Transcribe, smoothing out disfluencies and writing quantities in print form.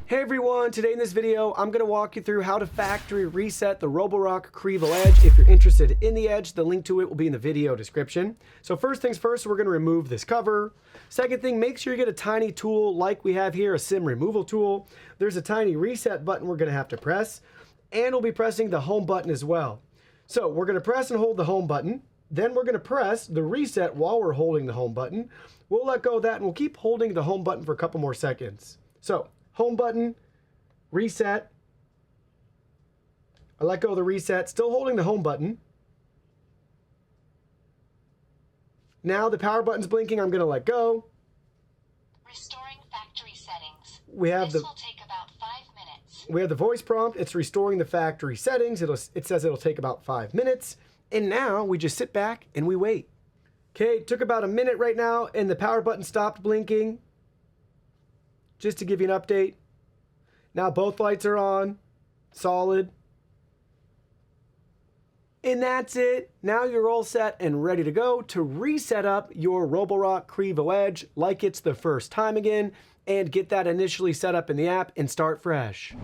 Hey everyone, today in this video, I'm going to walk you through how to factory reset the Roborock Qrevo Edge. If you're interested in the Edge, the link to it will be in the video description. So first things first, we're going to remove this cover. Second thing, make sure you get a tiny tool like we have here, a SIM removal tool. There's a tiny reset button we're going to have to press, and we'll be pressing the home button as well. So we're going to press and hold the home button. Then we're going to press the reset while we're holding the home button. We'll let go of that and we'll keep holding the home button for a couple more seconds. So home button, reset. I let go of the reset, still holding the home button. Now the power button's blinking, I'm gonna let go. Restoring factory settings. We have This will take about 5 minutes. We have the voice prompt, it's restoring the factory settings. It says it'll take about 5 minutes. And now we just sit back and we wait. Okay, it took about a minute right now and the power button stopped blinking. Just to give you an update. Now both lights are on, solid. And that's it. Now you're all set and ready to go to reset up your Roborock Qrevo Edge like it's the first time again and get that initially set up in the app and start fresh.